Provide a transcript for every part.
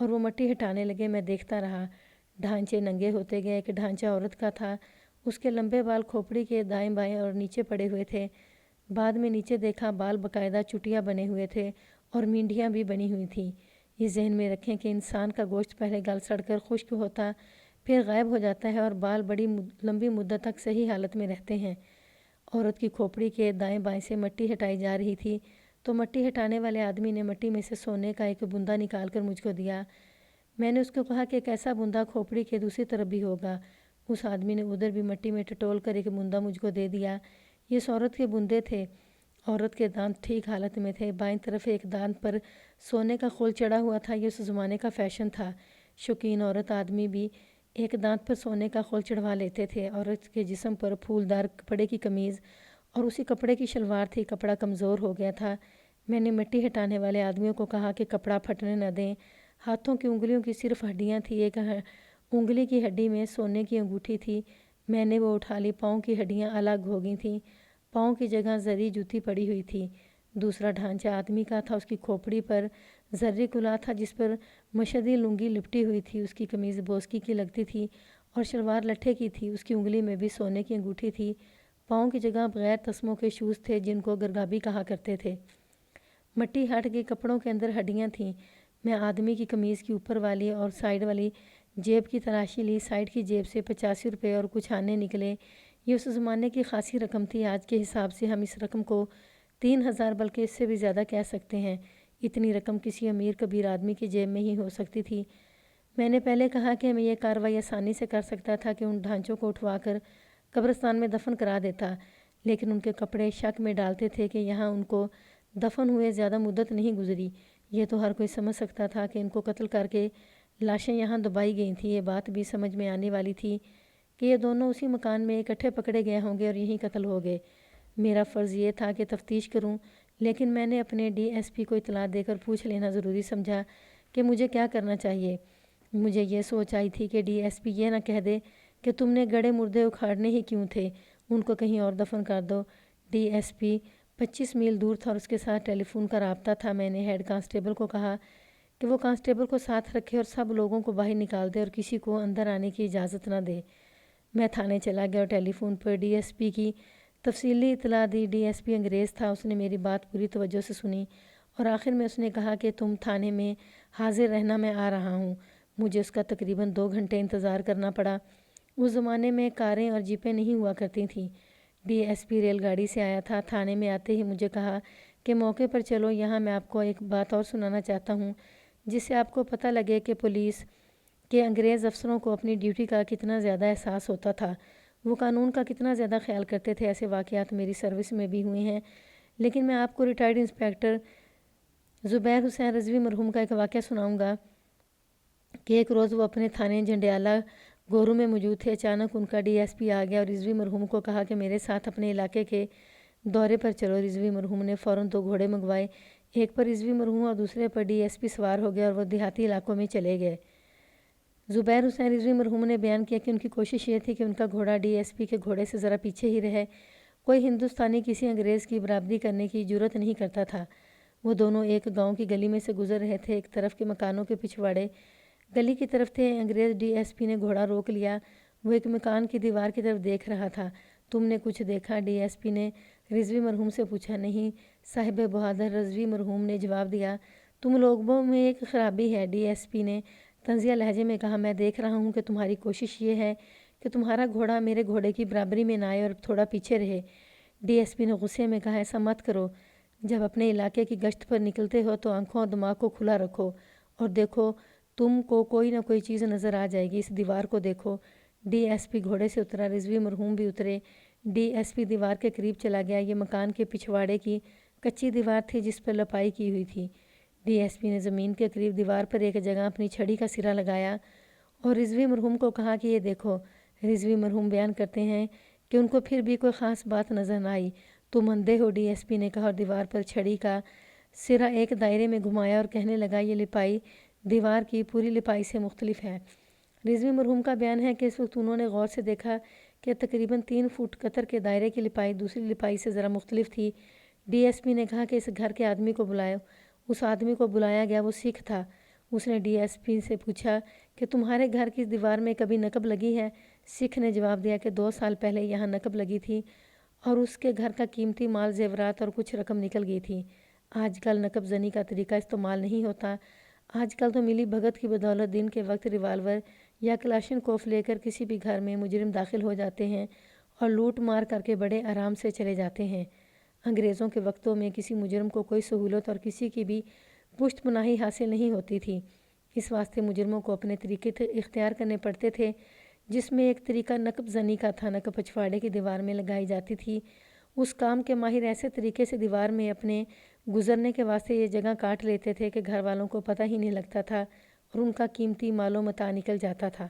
اور وہ مٹی ہٹانے لگے۔ میں دیکھتا رہا، ڈھانچے ننگے ہوتے گئے۔ ایک ڈھانچہ عورت کا تھا، اس کے لمبے بال کھوپڑی کے دائیں بائیں اور نیچے پڑے ہوئے تھے۔ بعد میں نیچے دیکھا، بال باقاعدہ چٹیاں بنے ہوئے تھے اور مینڈیاں بھی بنی ہوئی تھیں۔ یہ ذہن میں رکھیں کہ انسان کا گوشت پہلے گل سڑ کر خشک ہوتا، پھر غائب ہو جاتا ہے اور بال بڑی لمبی مدت تک صحیح حالت میں رہتے ہیں۔ عورت کی کھوپڑی کے دائیں بائیں سے مٹی ہٹائی جا رہی تھی تو مٹی ہٹانے والے آدمی نے مٹی میں سے سونے کا ایک بندہ نکال کر مجھ کو دیا۔ میں نے اس کو کہا کہ ایک ایسا بندہ کھوپڑی کے دوسری طرف بھی ہوگا۔ اس آدمی نے ادھر بھی مٹی میں ٹٹول کر ایک بندہ مجھ کو دے دیا۔ یہ اس عورت کے بندے تھے۔ عورت کے دانت ٹھیک حالت میں تھے، بائیں طرف ایک دانت پر سونے کا خول چڑھا ہوا تھا۔ یہ اس زمانے کا فیشن تھا، شوقین عورت آدمی بھی ایک دانت پر سونے کا خول چڑھوا لیتے تھے۔ عورت کے جسم پر پھولدار کپڑے کی قمیض اور اسی کپڑے کی شلوار تھی۔ کپڑا کمزور ہو گیا تھا۔ میں نے مٹی ہٹانے والے آدمیوں کو کہا کہ کپڑا پھٹنے نہ دیں۔ ہاتھوں کی انگلیوں کی صرف ہڈیاں تھیں۔ ایک انگلی کی ہڈی میں سونے کی انگوٹھی تھی۔ میں نے وہ اٹھا لی۔ پاؤں کی ہڈیاں الگ ہو گئی تھیں، پاؤں کی جگہ زری جوتی پڑی ہوئی تھی۔ دوسرا ڈھانچہ آدمی کا تھا، اس کی کھوپڑی پر زری کلا تھا جس پر مشدی لنگی لپٹی ہوئی تھی۔ اس کی قمیض بوسکی کی لگتی تھی اور شلوار لٹھے کی تھی۔ اس کی انگلی میں بھی سونے کی انگوٹھی تھی۔ پاؤں کی جگہ بغیر تسموں کے شوز تھے جن کو گرگابی کہا کرتے تھے۔ مٹی ہٹ گئی، کپڑوں کے اندر ہڈیاں تھیں۔ میں آدمی کی قمیض کی اوپر والی اور سائیڈ والی جیب کی تلاشی لی۔ سائیڈ کی جیب سے 85 روپے اور کچھ آنے نکلے۔ یہ اس زمانے کی خاصی رقم تھی۔ آج کے حساب سے ہم اس رقم کو 3000 بلکہ اس سے بھی زیادہ کہہ سکتے ہیں۔ اتنی رقم کسی امیر کبیر آدمی کی جیب میں ہی ہو سکتی تھی۔ میں نے پہلے کہا کہ میں یہ کارروائی آسانی سے کر سکتا تھا کہ ان ڈھانچوں کو اٹھوا کر قبرستان میں دفن کرا دیتا، لیکن ان کے کپڑے شک میں ڈالتے تھے کہ یہاں ان کو دفن ہوئے زیادہ مدت نہیں گزری۔ یہ تو ہر کوئی سمجھ سکتا تھا کہ ان کو قتل کر کے لاشیں یہاں دبائی گئی تھیں۔ یہ بات بھی سمجھ میں آنے والی تھی کہ یہ دونوں اسی مکان میں اکٹھے پکڑے گئے ہوں گے اور یہیں قتل ہو گئے۔ میرا فرض یہ تھا کہ تفتیش کروں، لیکن میں نے اپنے ڈی ایس پی کو اطلاع دے کر پوچھ لینا ضروری سمجھا کہ مجھے کیا کرنا چاہیے۔ مجھے یہ سوچ آئی تھی کہ ڈی ایس پی یہ نہ کہہ دے کہ تم نے گڑے مردے اکھاڑنے ہی کیوں تھے، ان کو کہیں اور دفن کر دو۔ ڈی ایس پی 25 میل دور تھا اور اس کے ساتھ ٹیلی فون کا رابطہ تھا۔ میں نے ہیڈ کانسٹیبل کو کہا کہ وہ کانسٹیبل کو ساتھ رکھے اور سب لوگوں کو باہر نکال دے اور کسی کو اندر آنے کی اجازت نہ دے۔ میں تھانے چلا گیا اور ٹیلی فون پر ڈی ایس پی کی تفصیلی اطلاع دی۔ ڈی ایس پی انگریز تھا، اس نے میری بات پوری توجہ سے سنی اور آخر میں اس نے کہا کہ تم تھانے میں حاضر رہنا، میں آ رہا ہوں۔ مجھے اس کا تقریباً 2 گھنٹے انتظار کرنا پڑا۔ اس زمانے میں کاریں اور جیپیں نہیں ہوا کرتی تھیں۔ ڈی ایس پی ریل گاڑی سے آیا تھا۔ تھانے میں آتے ہی مجھے کہا کہ موقع پر چلو، یہاں میں آپ کو ایک بات اور سنانا چاہتا ہوں جس سے آپ کو پتہ لگے کہ پولیس کے انگریز افسروں کو اپنی ڈیوٹی کا کتنا زیادہ احساس ہوتا تھا، وہ قانون کا کتنا زیادہ خیال کرتے تھے۔ ایسے واقعات میری سروس میں بھی ہوئے ہیں، لیکن میں آپ کو ریٹائرڈ انسپیکٹر زبیر حسین رضوی مرحوم کا ایک واقعہ سناؤں گا کہ ایک روز وہ اپنے تھانے جنڈیالہ گورو میں موجود تھے۔ اچانک ان کا ڈی ایس پی آ گیا اور رضوی مرحوم کو کہا کہ میرے ساتھ اپنے علاقے کے دورے پر چلو۔ رضوی مرحوم نے فوراً 2 گھوڑے منگوائے، ایک پر رضوی مرحوم اور دوسرے پر ڈی ایس پی سوار ہو گئے اور وہ دیہاتی علاقوں میں چلے گئے۔ زبیر حسین رضوی مرحوم نے بیان کیا کہ ان کی کوشش یہ تھی کہ ان کا گھوڑا ڈی ایس پی کے گھوڑے سے ذرا پیچھے ہی رہے۔ کوئی ہندوستانی کسی انگریز کی برابری کرنے کی جرات نہیں کرتا تھا۔ وہ دونوں ایک گاؤں کی گلی میں سے گزر رہے تھے۔ ایک طرف کے مکانوں کے پچھواڑے گلی کی طرف تھے۔ انگریز ڈی ایس پی نے گھوڑا روک لیا۔ وہ ایک مکان کی دیوار کی طرف دیکھ رہا تھا۔ تم نے کچھ دیکھا؟ ڈی ایس پی نے رضوی مرحوم سے پوچھا۔ نہیں صاحب بہادر، رضوی مرحوم نے جواب دیا، تم لوگوں میں ایک خرابی ہے۔ ڈی ایس پی نے طنزیہ لہجے میں کہا، میں دیکھ رہا ہوں کہ تمہاری کوشش یہ ہے کہ تمہارا گھوڑا میرے گھوڑے کی برابری میں نہ آئے اور تھوڑا پیچھے رہے۔ ڈی ایس پی نے غصے میں کہا، ایسا مت کرو۔ جب اپنے علاقے کی گشت پر نکلتے ہو تو آنکھوں اور دماغ کو کھلا رکھو اور دیکھو، تم کو کوئی نہ کوئی چیز نظر آ جائے گی۔ اس دیوار کو دیکھو۔ ڈی ایس پی گھوڑے سے اترا، رضوی مرحوم بھی اترے۔ ڈی ایس پی دیوار کے قریب چلا گیا۔ یہ مکان کے پچھواڑے کی کچی دیوار تھی جس پر لپائی کی ہوئی تھی۔ ڈی ایس پی نے زمین کے قریب دیوار پر ایک جگہ اپنی چھڑی کا سرا لگایا اور رضوی مرحوم کو کہا کہ یہ دیکھو۔ رضوی مرحوم بیان کرتے ہیں کہ ان کو پھر بھی کوئی خاص بات نظر نہ آئی۔ تم اندھے ہو، ڈی ایس پی نے کہا اور دیوار پر چھڑی کا سرا ایک دائرے میں گھمایا اور کہنے لگا، یہ لپائی دیوار کی پوری لپائی سے مختلف ہے۔ رضوی مرحوم کا بیان ہے کہ اس وقت انہوں نے غور سے دیکھا کہ تقریباً 3 فٹ قطر کے دائرے کی لپائی دوسری لپائی سے ذرا مختلف تھی۔ ڈی ایس پی نے کہا کہ اس گھر کے آدمی کو بلاؤ۔ اس آدمی کو بلایا گیا، وہ سکھ تھا۔ اس نے ڈی ایس پی سے پوچھا کہ تمہارے گھر کی دیوار میں کبھی نقب لگی ہے؟ سکھ نے جواب دیا کہ 2 سال پہلے یہاں نقب لگی تھی اور اس کے گھر کا قیمتی مال زیورات اور کچھ رقم نکل گئی تھی۔ آج کل نقب زنی کا طریقہ استعمال نہیں ہوتا۔ آج کل تو ملی بھگت کی بدولت دن کے وقت ریوالور یا کلاشن کوف لے کر کسی بھی گھر میں مجرم داخل ہو جاتے ہیں اور لوٹ مار کر کے بڑے آرام سے چلے جاتے ہیں۔ انگریزوں کے وقتوں میں کسی مجرم کو کوئی سہولت اور کسی کی بھی پشت پناہی حاصل نہیں ہوتی تھی۔ اس واسطے مجرموں کو اپنے طریقے اختیار کرنے پڑتے تھے، جس میں ایک طریقہ نقب زنی کا تھا۔ نقب پچھواڑے کی دیوار میں لگائی جاتی تھی۔ اس کام کے ماہر ایسے طریقے سے دیوار میں اپنے گزرنے کے واسطے یہ جگہ کاٹ لیتے تھے کہ گھر والوں کو پتہ ہی نہیں لگتا تھا اور ان کا قیمتی مال و متاع نکل جاتا تھا۔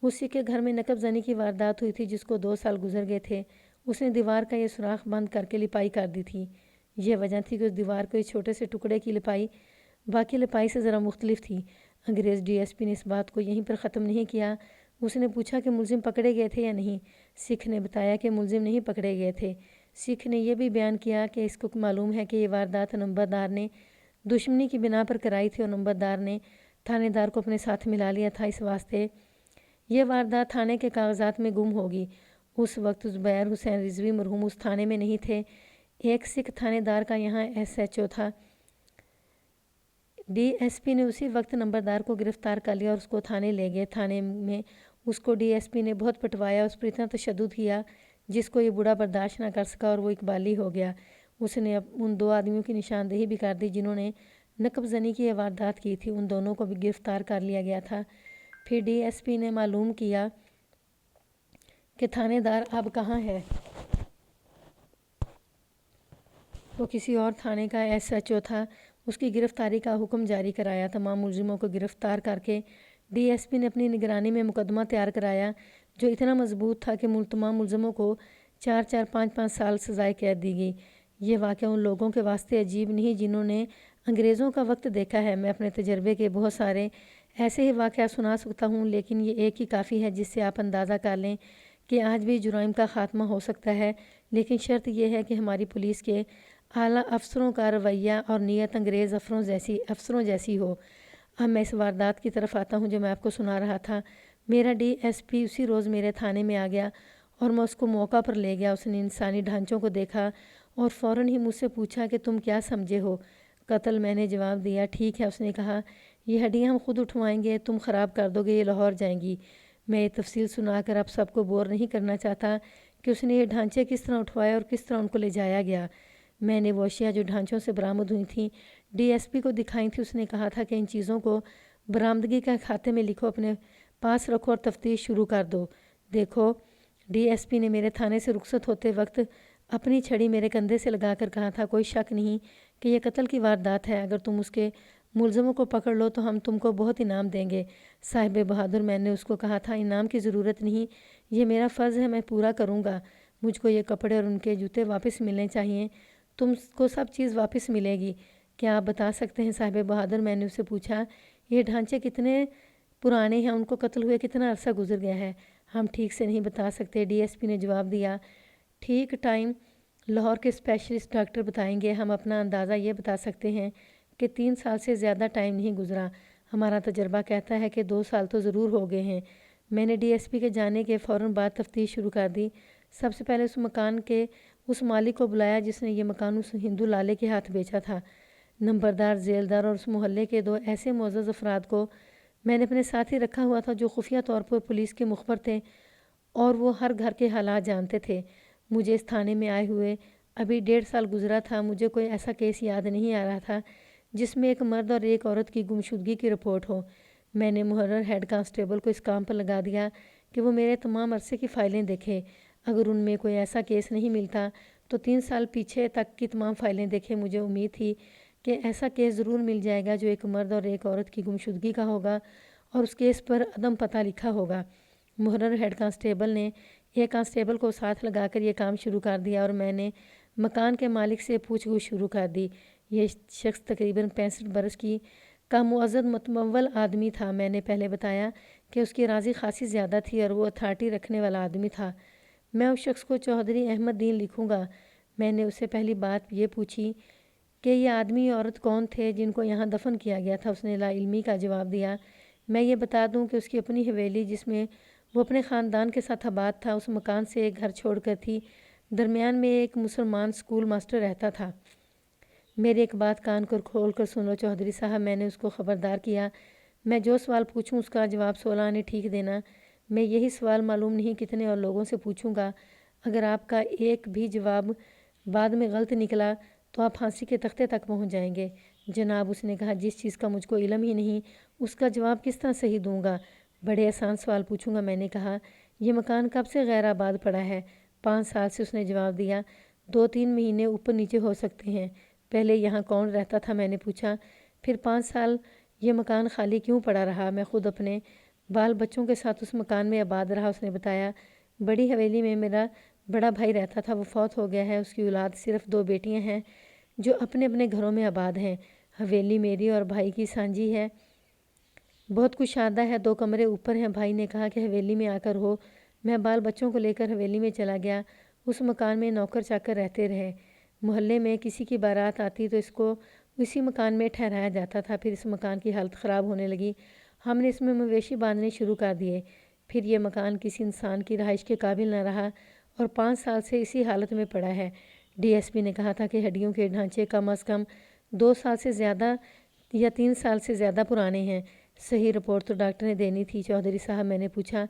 اسی کے گھر میں نقب زنی کی واردات ہوئی تھی جس کو 2 سال گزر گئے تھے۔ اس نے دیوار کا یہ سوراخ بند کر کے لپائی کر دی تھی۔ یہ وجہ تھی کہ اس دیوار کو اس چھوٹے سے ٹکڑے کی لپائی باقی لپائی سے ذرا مختلف تھی۔ انگریز ڈی ایس پی نے اس بات کو یہیں پر ختم نہیں کیا۔ اس نے پوچھا کہ ملزم پکڑے گئے تھے یا نہیں؟ سکھ نے بتایا کہ ملزم نہیں پکڑے گئے تھے۔ سکھ نے یہ بھی بیان کیا کہ اس کو معلوم ہے کہ یہ واردات نمبردار نے دشمنی کی بنا پر کرائی تھی اور نمبردار نے تھانے دار کو اپنے ساتھ ملا لیا تھا، اس واسطے یہ واردات تھانے کے کاغذات میں گم ہوگی۔ اس وقت زبیر حسین رضوی مرحوم اس تھانے میں نہیں تھے۔ ایک سکھ تھانے دار کا یہاں ایس ایچ او تھا۔ ڈی ایس پی نے اسی وقت نمبردار کو گرفتار کر لیا اور اس کو تھانے لے گئے۔ تھانے میں اس کو ڈی ایس پی نے بہت پٹوایا، اس پر اتنا تشدد کیا جس کو یہ بوڑھا برداشت نہ کر سکا اور وہ اقبالی ہو گیا۔ اس نے ان 2 آدمیوں کی نشاندہی بھی کر دی جنہوں نے نقب زنی کی یہ واردات کی تھی۔ ان دونوں کو بھی گرفتار کر لیا گیا تھا۔ پھر ڈی ایس پی نے معلوم کیا کہ تھانے دار اب کہاں ہے۔ وہ کسی اور تھانے کا ایس ایچ او تھا۔ اس کی گرفتاری کا حکم جاری کرایا۔ تمام ملزموں کو گرفتار کر کے ڈی ایس پی نے اپنی نگرانی میں مقدمہ تیار کرایا جو اتنا مضبوط تھا کہ تمام ملزموں کو 4-4 5-5 سال سزائے قید دی گئی۔ یہ واقعہ ان لوگوں کے واسطے عجیب نہیں جنہوں نے انگریزوں کا وقت دیکھا ہے۔ میں اپنے تجربے کے بہت سارے ایسے ہی واقعات سنا سکتا ہوں، لیکن یہ ایک ہی کافی ہے جس سے آپ اندازہ کر لیں کہ آج بھی جرائم کا خاتمہ ہو سکتا ہے، لیکن شرط یہ ہے کہ ہماری پولیس کے اعلیٰ افسروں کا رویہ اور نیت انگریز افسروں جیسی ہو۔ اب میں اس واردات کی طرف آتا ہوں جو میں آپ کو سنا رہا تھا۔ میرا ڈی ایس پی اسی روز میرے تھانے میں آ گیا اور میں اس کو موقع پر لے گیا۔ اس نے انسانی ڈھانچوں کو دیکھا اور فوراً ہی مجھ سے پوچھا کہ تم کیا سمجھے ہو؟ قتل، میں نے جواب دیا۔ ٹھیک ہے، اس نے کہا، یہ ہڈیاں ہم خود اٹھوائیں گے، تم خراب کر دو گے، یہ لاہور جائیں گی۔ میں یہ تفصیل سنا کر اب سب کو بور نہیں کرنا چاہتا کہ اس نے یہ ڈھانچے کس طرح اٹھوائے اور کس طرح ان کو لے جایا گیا۔ میں نے وہ اشیاء جو ڈھانچوں سے برآمد ہوئی تھیں ڈی ایس پی کو دکھائی تھی۔ اس نے کہا تھا کہ ان چیزوں کو برآمدگی کے کھاتے میں لکھو، اپنے پاس رکھو اور تفتیش شروع کر دو۔ دیکھو، ڈی ایس پی نے میرے تھانے سے رخصت ہوتے وقت اپنی چھڑی میرے کندھے سے لگا کر کہا تھا، کوئی شک نہیں کہ یہ قتل کی واردات ہے۔ اگر تم اس کے ملزموں کو پکڑ لو تو ہم تم کو بہت انعام دیں گے۔ صاحب بہادر، میں نے اس کو کہا تھا، انعام کی ضرورت نہیں، یہ میرا فرض ہے، میں پورا کروں گا۔ مجھ کو یہ کپڑے اور ان کے جوتے واپس ملنے چاہئیں۔ تم کو سب چیز واپس ملے گی۔ کیا آپ بتا سکتے ہیں صاحب بہادر؟ میں نے اسے پوچھا، یہ ڈھانچے کتنے پرانے ہیں، ان کو قتل ہوئے کتنا عرصہ گزر گیا ہے؟ ہم ٹھیک سے نہیں بتا سکتے، ڈی ایس پی نے جواب دیا۔ ٹھیک ٹائم لاہور کے اسپیشلسٹ ڈاکٹر بتائیں گے۔ ہم اپنا اندازہ یہ بتا سکتے ہیں کہ 3 سال سے زیادہ ٹائم نہیں گزرا۔ ہمارا تجربہ کہتا ہے کہ 2 سال تو ضرور ہو گئے ہیں۔ میں نے ڈی ایس پی کے جانے کے فوراً بعد تفتیش شروع کر دی۔ سب سے پہلے اس مکان کے اس مالک کو بلایا جس نے یہ مکان اس ہندو لالے کے ہاتھ بیچا تھا۔ نمبردار، ذیلدار اور اس محلے کے 2 ایسے معزز افراد کو میں نے اپنے ساتھ ہی رکھا ہوا تھا جو خفیہ طور پر پولیس کے مخبر تھے اور وہ ہر گھر کے حالات جانتے تھے۔ مجھے اس تھانے میں آئے ہوئے ابھی 1.5 سال گزرا تھا۔ مجھے کوئی ایسا کیس یاد نہیں آ رہا تھا جس میں ایک مرد اور ایک عورت کی گمشدگی کی رپورٹ ہو۔ میں نے محرر ہیڈ کانسٹیبل کو اس کام پر لگا دیا کہ وہ میرے تمام عرصے کی فائلیں دیکھے۔ اگر ان میں کوئی ایسا کیس نہیں ملتا تو 3 سال پیچھے تک کی تمام فائلیں دیکھے۔ مجھے امید تھی کہ ایسا کیس ضرور مل جائے گا جو ایک مرد اور ایک عورت کی گمشدگی کا ہوگا اور اس کیس پر عدم پتہ لکھا ہوگا۔ محرر ہیڈ کانسٹیبل نے ایک کانسٹیبل کو ساتھ لگا کر یہ کام شروع کر دیا اور میں نے مکان کے مالک سے پوچھ گچھ شروع کر دی۔ یہ شخص تقریباً 65 برس کا معزز متمول آدمی تھا۔ میں نے پہلے بتایا کہ اس کی اراضی خاصی زیادہ تھی اور وہ اتھارٹی رکھنے والا آدمی تھا۔ میں اس شخص کو چودھری احمد دین لکھوں گا۔ میں نے اس سے پہلی بات یہ پوچھی کہ یہ آدمی عورت کون تھے جن کو یہاں دفن کیا گیا تھا۔ اس نے لا علمی کا جواب دیا۔ میں یہ بتا دوں کہ اس کی اپنی حویلی جس میں وہ اپنے خاندان کے ساتھ آباد تھا، اس مکان سے ایک گھر چھوڑ کر تھی۔ درمیان میں ایک مسلمان سکول ماسٹر رہتا تھا۔ میری ایک بات کان کر کھول کر سن لو چودھری صاحب، میں نے اس کو خبردار کیا۔ میں جو سوال پوچھوں اس کا جواب 16 آنے ٹھیک دینا۔ میں یہی سوال معلوم نہیں کتنے اور لوگوں سے پوچھوں گا۔ اگر آپ کا ایک بھی جواب بعد میں غلط نکلا تو آپ پھانسی کے تختے تک پہنچ جائیں گے۔ جناب، اس نے کہا، جس چیز کا مجھ کو علم ہی نہیں اس کا جواب کس طرح صحیح دوں گا؟ بڑے آسان سوال پوچھوں گا۔ میں نے کہا، یہ مکان کب سے غیر آباد پڑا ہے؟ 5 سال سے، اس نے جواب دیا۔ 2-3 مہینے اوپر نیچے ہو سکتے ہیں۔ پہلے یہاں کون رہتا تھا؟ میں نے پوچھا۔ پھر 5 سال یہ مکان خالی کیوں پڑا رہا؟ میں خود اپنے بال بچوں کے ساتھ اس مکان میں آباد رہا، اس نے بتایا۔ بڑی حویلی میں میرا بڑا بھائی رہتا تھا، وہ فوت ہو گیا ہے۔ اس کی اولاد صرف 2 بیٹیاں ہیں جو اپنے اپنے گھروں میں آباد ہیں۔ حویلی میری اور بھائی کی سانجھی ہے، بہت کشادہ ہے، 2 کمرے اوپر ہیں۔ بھائی نے کہا کہ حویلی میں آ کر ہو۔ میں بال بچوں کو لے کر حویلی میں چلا گیا۔ اس مکان میں نوکر چاکر رہتے رہے۔ محلے میں کسی کی بارات آتی تو اس کو اسی مکان میں ٹھہرایا جاتا تھا۔ پھر اس مکان کی حالت خراب ہونے لگی، ہم نے اس میں مویشی باندھنے شروع کر دیے۔ پھر یہ مکان کسی انسان کی رہائش کے قابل نہ رہا اور 5 سال سے اسی حالت میں پڑا ہے۔ ڈی ایس پی نے کہا تھا کہ ہڈیوں کے ڈھانچے کم از کم 2 سال سے زیادہ یا 3 سال سے زیادہ پرانے ہیں۔ صحیح رپورٹ تو ڈاکٹر نے دینی تھی چودھری صاحب۔ میں نے پوچھا،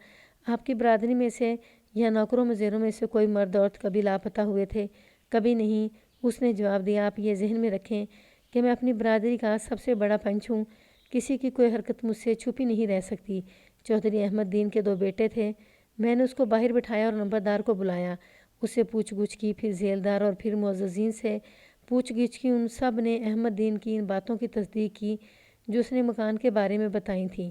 آپ کی برادری میں سے یا نوکروں مزیروں میں سے کوئی مرد عورت کبھی لاپتہ ہوئے تھے؟ کبھی نہیں، اس نے جواب دیا۔ آپ یہ ذہن میں رکھیں کہ میں اپنی برادری کا سب سے بڑا پنچ ہوں، کسی کی کوئی حرکت مجھ سے چھپی نہیں رہ سکتی۔ چودھری احمد دین کے 2 بیٹے تھے۔ میں نے اس کو باہر بٹھایا اور نمبردار کو بلایا، اس سے پوچھ گچھ کی، پھر ذیلدار اور پھر معززین سے پوچھ گچھ کی۔ ان سب نے احمد دین کی ان باتوں کی تصدیق کی جو اس نے مکان کے بارے میں بتائی تھیں۔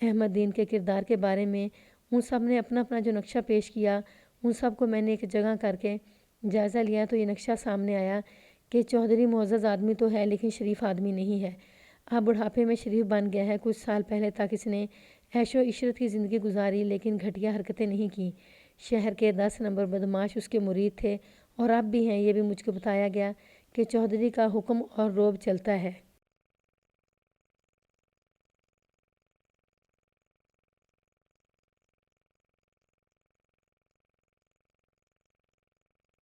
احمد دین کے کردار کے بارے میں ان سب نے اپنا اپنا جو نقشہ پیش کیا، ان سب کو میں نے ایک جگہ کر کے جائزہ لیا تو یہ نقشہ سامنے آیا کہ چودھری معزز آدمی تو ہے لیکن شریف آدمی نہیں ہے۔ اب بڑھاپے میں شریف بن گیا ہے۔ کچھ سال پہلے تک اس نے عیش و عشرت کی زندگی گزاری لیکن گھٹیا حرکتیں نہیں کیں۔ شہر کے 10 نمبر بدماش اس کے مرید تھے اور اب بھی ہیں۔ یہ بھی مجھ کو بتایا گیا کہ چودھری کا حکم اور روب چلتا ہے۔